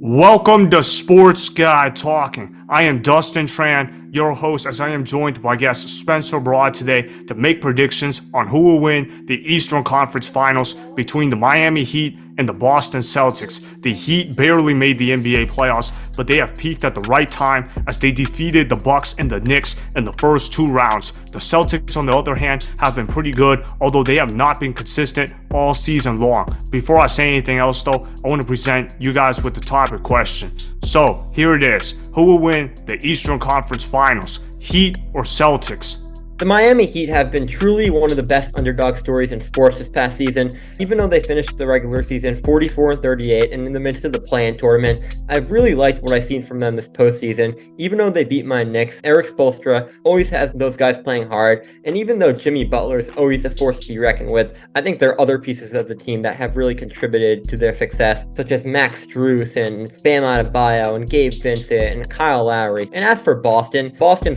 Welcome to Sports Guy Talking. I am Dustin Tran, your host, as I am joined by guest Spencer Broad today to make predictions on who will win the Eastern Conference Finals between the Miami Heat and the Boston Celtics. The Heat barely made the NBA playoffs, but they have peaked at the right time as they defeated the Bucks and the Knicks in the first two rounds. The Celtics, on the other hand, have been pretty good, although they have not been consistent all season long. Before I say anything else though, I want to present you guys with the topic question. So here it is. Who will win the Eastern Conference Finals? Heat or Celtics? The Miami Heat have been truly one of the best underdog stories in sports this past season. Even though they finished the regular season 44-38 and in the midst of the play-in tournament, I've really liked what I've seen from them this postseason. Even though they beat my Knicks, Erik Spoelstra always has those guys playing hard, and even though Jimmy Butler is always a force to be reckoned with, I think there are other pieces of the team that have really contributed to their success, such as Max Strus and Bam Adebayo and Gabe Vincent and Kyle Lowry. And as for Boston's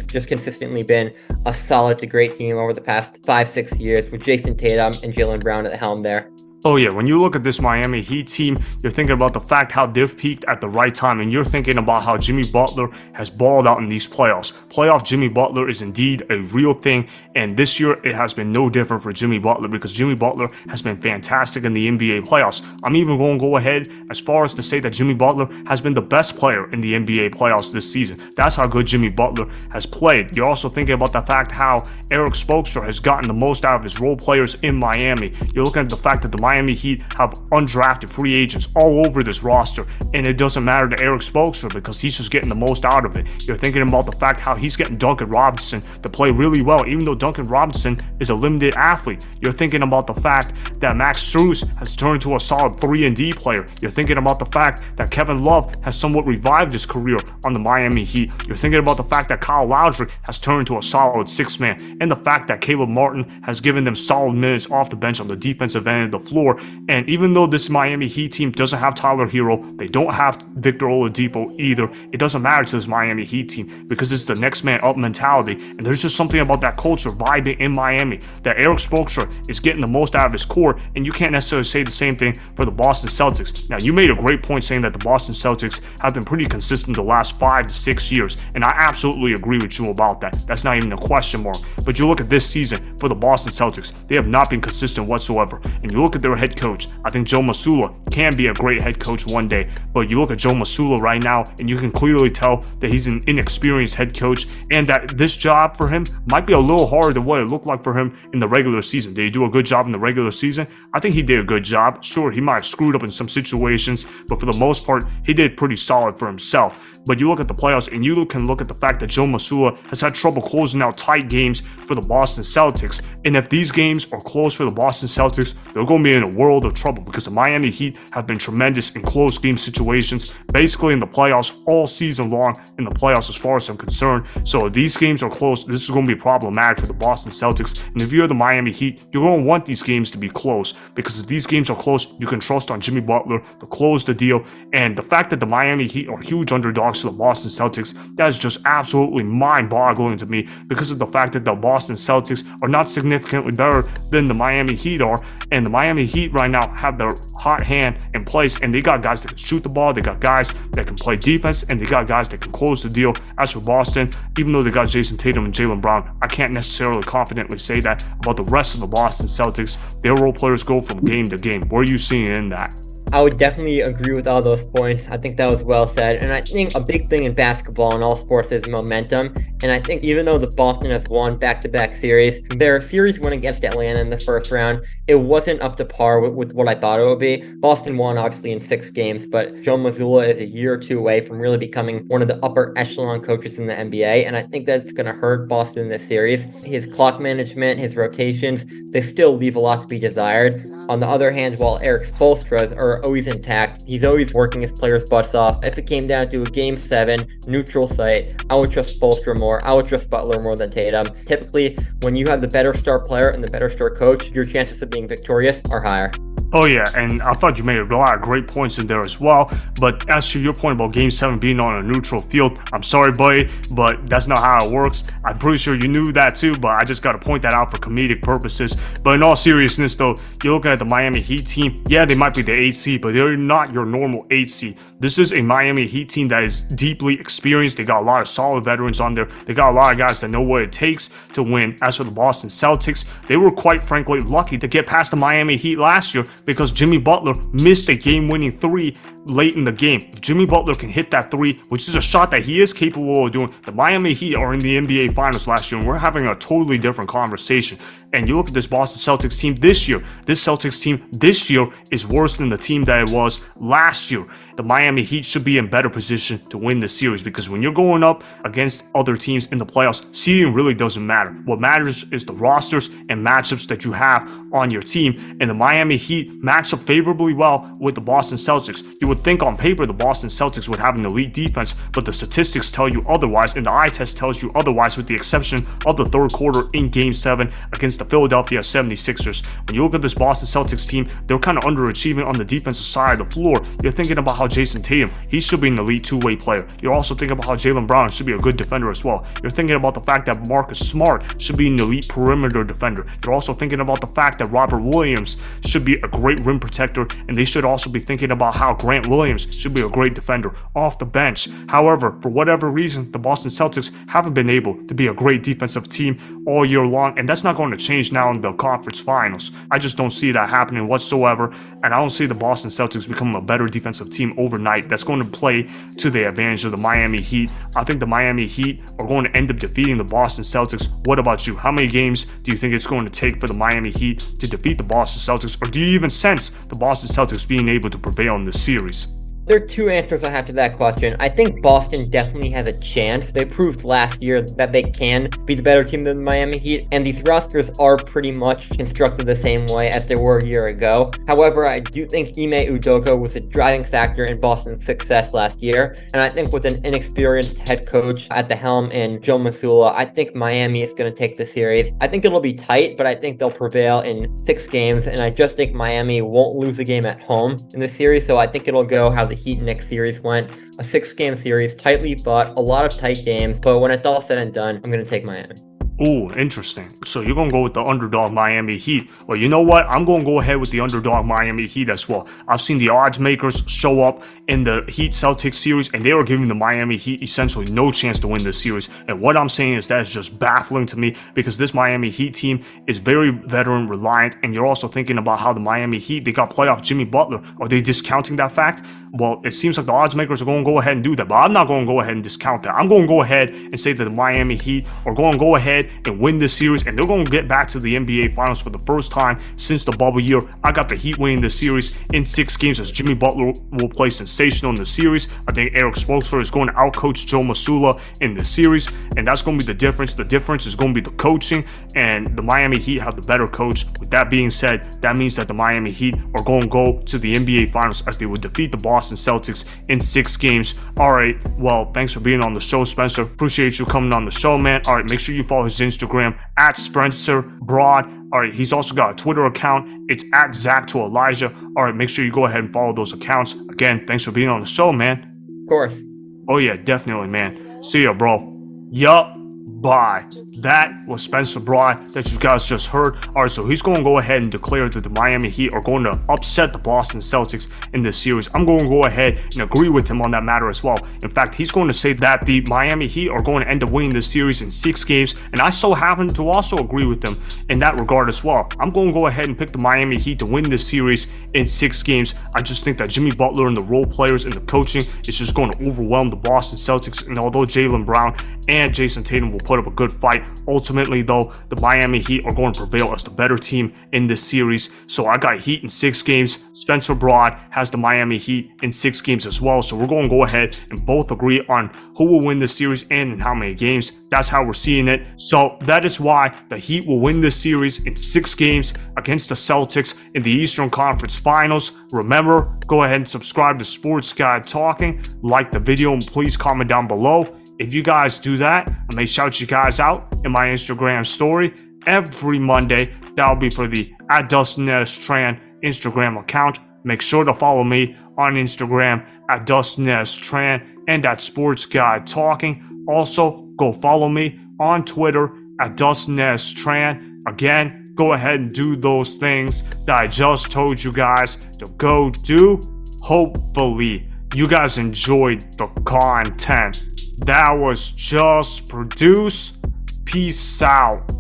just consistently been a solid to great team over the past 5-6 years with Jayson Tatum and Jaylen Brown at the helm there. Oh yeah, when you look at this Miami Heat team, you're thinking about the fact how they've peaked at the right time, and you're thinking about how Jimmy Butler has balled out in these playoffs. Playoff Jimmy Butler is indeed a real thing, and this year it has been no different for Jimmy Butler because Jimmy Butler has been fantastic in the NBA playoffs. I'm even going to go ahead as far as to say that Jimmy Butler has been the best player in the NBA playoffs this season. That's how good Jimmy Butler has played. You're also thinking about the fact how Erik Spoelstra has gotten the most out of his role players in Miami. You're looking at the fact that the Miami Heat have undrafted free agents all over this roster, and it doesn't matter to Erik Spoelstra because he's just getting the most out of it. You're thinking about the fact how he's getting Duncan Robinson to play really well, even though Duncan Robinson is a limited athlete. You're thinking about the fact that Max Strus has turned into a solid 3-and-D player. You're thinking about the fact that Kevin Love has somewhat revived his career on the Miami Heat. You're thinking about the fact that Kyle Lowry has turned into a solid 6-man, and the fact that Caleb Martin has given them solid minutes off the bench on the defensive end of the floor. And even though this Miami Heat team doesn't have Tyler Hero, they don't have Victor Oladipo either, it doesn't matter to this Miami Heat team because it's the next man up mentality. And there's just something about that culture vibing in Miami that Erik Spoelstra is getting the most out of his core, and you can't necessarily say the same thing for the Boston Celtics. Now, you made a great point saying that the Boston Celtics have been pretty consistent the last 5 to 6 years, and I absolutely agree with you about that. That's not even a question mark. But you look at this season for the Boston Celtics, they have not been consistent whatsoever. And you look at their head coach, I think Joe Mazzulla can be a great head coach one day, but you look at Joe Mazzulla right now and you can clearly tell that he's an inexperienced head coach and that this job for him might be a little harder than what it looked like for him in the regular season. Did he do a good job in the regular season? I think he did a good job. Sure, he might have screwed up in some situations, but for the most part, he did pretty solid for himself. But you look at the playoffs and you can look at the fact that Joe Mazzulla has had trouble closing out tight games for the Boston Celtics. And if these games are close for the Boston Celtics, they're going to be in a world of trouble because the Miami Heat have been tremendous in close game situations, basically in the playoffs all season long in the playoffs as far as I'm concerned. So if these games are close, this is going to be problematic for the Boston Celtics. And if you're the Miami Heat, you're going to want these games to be close because if these games are close, you can trust on Jimmy Butler to close the deal. And the fact that the Miami Heat are huge underdogs to the Boston Celtics, that is just absolutely mind-boggling to me because of the fact that the Boston Celtics are not significantly better than the Miami Heat are. And the Miami Heat right now have their hot hand in place, and they got guys that can shoot the ball, they got guys that can play defense, and they got guys that can close the deal. As for Boston, even though they got Jayson Tatum and Jaylen Brown, I can't necessarily confidently say that about the rest of the Boston Celtics. Their role players go from game to game. What are you seeing in that? I would definitely agree with all those points. I think that was well said. And I think a big thing in basketball and all sports is momentum. And I think even though the Boston has won back-to-back series, their series win against Atlanta in the first round, it wasn't up to par with what I thought it would be. Boston won obviously in 6 games, but Joe Mazzulla is a year or two away from really becoming one of the upper echelon coaches in the NBA. And I think that's going to hurt Boston in this series. His clock management, his rotations, they still leave a lot to be desired. On the other hand, while Erik Spoelstra's are always intact, he's always working his players' butts off. If it came down to a Game 7, neutral site, I would trust Spoelstra more. I would trust Butler more than Tatum. Typically, when you have the better star player and the better star coach, your chances of being victorious are higher. Oh yeah, and I thought you made a lot of great points in there as well. But as to your point about Game 7 being on a neutral field, I'm sorry, buddy, but that's not how it works. I'm pretty sure you knew that too, but I just got to point that out for comedic purposes. But in all seriousness, though, you're looking at the Miami Heat team. Yeah, they might be the 8th seed, but they're not your normal 8th seed. This is a Miami Heat team that is deeply experienced. They got a lot of solid veterans on there. They got a lot of guys that know what it takes to win. As for the Boston Celtics, they were quite frankly lucky to get past the Miami Heat last year, because Jimmy Butler missed a game-winning 3 late in the game. If Jimmy Butler can hit that 3, which is a shot that he is capable of doing. The Miami Heat are in the NBA Finals last year, and we're having a totally different conversation. And you look at this Boston Celtics team this year. This Celtics team this year is worse than the team that it was last year. The Miami Heat should be in better position to win this series, because when you're going up against other teams in the playoffs, seeding really doesn't matter. What matters is the rosters and matchups that you have on your team, and the Miami Heat match up favorably well with the Boston Celtics. You would think on paper the Boston Celtics would have an elite defense, but the statistics tell you otherwise, and the eye test tells you otherwise, with the exception of the third quarter in Game 7 against the Philadelphia 76ers. When you look at this Boston Celtics team, they're kind of underachieving on the defensive side of the floor. You're thinking about how Jayson Tatum, he should be an elite two-way player. You're also thinking about how Jaylen Brown should be a good defender as well. You're thinking about the fact that Marcus Smart should be an elite perimeter defender. You're also thinking about the fact that Robert Williams should be a great rim protector, and they should also be thinking about how Grant Williams should be a great defender off the bench. However, for whatever reason, the Boston Celtics haven't been able to be a great defensive team all year long, and that's not going to change now in the conference finals. I just don't see that happening whatsoever, and I don't see the Boston Celtics becoming a better defensive team overnight. That's going to play to the advantage of the Miami Heat. I think the Miami Heat are going to end up defeating the Boston Celtics. What about you? How many games do you think it's going to take for the Miami Heat to defeat the Boston Celtics, or do you even sense the Boston Celtics being able to prevail in this series? There are two answers I have to that question. I think Boston definitely has a chance. They proved last year that they can be the better team than the Miami Heat, and these rosters are pretty much constructed the same way as they were a year ago. However, I do think Ime Udoka was a driving factor in Boston's success last year, and I think with an inexperienced head coach at the helm in Joe Mazzulla, I think Miami is going to take the series. I think it'll be tight, but I think they'll prevail in 6 games, and I just think Miami won't lose a game at home in the series, so I think it'll go how the Heat next series went. A 6-game series, tightly fought, a lot of tight games, but when it's all said and done, I'm going to take Miami. Ooh, interesting. So you're going to go with the underdog Miami Heat. Well, you know what? I'm going to go ahead with the underdog Miami Heat as well. I've seen the odds makers show up in the Heat-Celtics series, and they were giving the Miami Heat essentially no chance to win this series. And what I'm saying is that's just baffling to me, because this Miami Heat team is very veteran reliant, and you're also thinking about how the Miami Heat, they got playoff Jimmy Butler. Are they discounting that fact? Well, it seems like the odds makers are going to go ahead and do that, but I'm not going to go ahead and discount that. I'm going to go ahead and say that the Miami Heat are going to go ahead and win this series, and they're going to get back to the NBA Finals for the first time since the bubble year. I got the Heat winning this series in 6 games, as Jimmy Butler will play sensational in the series. I think Eric Spoelstra is going to outcoach Joe Mazzulla in the series, and that's going to be the difference. The difference is going to be the coaching, and the Miami Heat have the better coach. With that being said, that means that the Miami Heat are going to go to the NBA Finals, as they would defeat the Boston Celtics in 6 games. All right, well, thanks for being on the show, Spencer. Appreciate you coming on the show, man. All right, make sure you follow his Instagram at Spencer Broad. All right, he's also got a Twitter account. It's at Zach to Elijah. All right, make sure you go ahead and follow those accounts. Again, thanks for being on the show, man. Of course. Oh yeah, definitely, man. See ya, bro. Yup. Bye. That was Spencer Broad that you guys just heard. Alright, so he's going to go ahead and declare that the Miami Heat are going to upset the Boston Celtics in this series. I'm going to go ahead and agree with him on that matter as well. In fact, he's going to say that the Miami Heat are going to end up winning this series in 6 games, and I so happen to also agree with him in that regard as well. I'm going to go ahead and pick the Miami Heat to win this series in 6 games. I just think that Jimmy Butler and the role players and the coaching is just going to overwhelm the Boston Celtics, and although Jaylen Brown and Jayson Tatum will put up a good fight, ultimately though, the Miami Heat are going to prevail as the better team in this series. So I got Heat in 6 games. Spencer Broad has the Miami Heat in 6 games as well. So we're going to go ahead and both agree on who will win this series and in how many games. That's how we're seeing it. So that is why the Heat will win this series in 6 games against the Celtics in the Eastern Conference Finals. Remember, go ahead and subscribe to Sports Guy Talking, like the video, and please comment down below. If you guys do that, I may shout you guys out in my Instagram story every Monday. That'll be for the at Dustin Tran Instagram account. Make sure to follow me on Instagram at Dustin Tran and at Sports Guy Talking. Also, go follow me on Twitter at Dustin Tran. Again, go ahead and do those things that I just told you guys to go do. Hopefully, you guys enjoyed the content that was just produced. Peace out.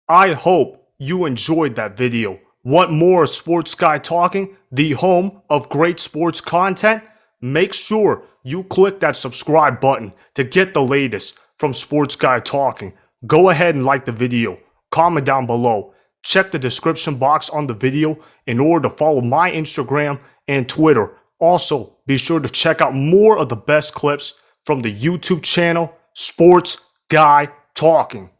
I hope you enjoyed that video. Want more Sports Guy Talking, the home of great sports content? Make sure you click that subscribe button to get the latest from Sports Guy Talking. Go ahead and like the video. Comment down below. Check the description box on the video in order to follow my Instagram and Twitter. Also, be sure to check out more of the best clips from the YouTube channel, Sports Guy Talking.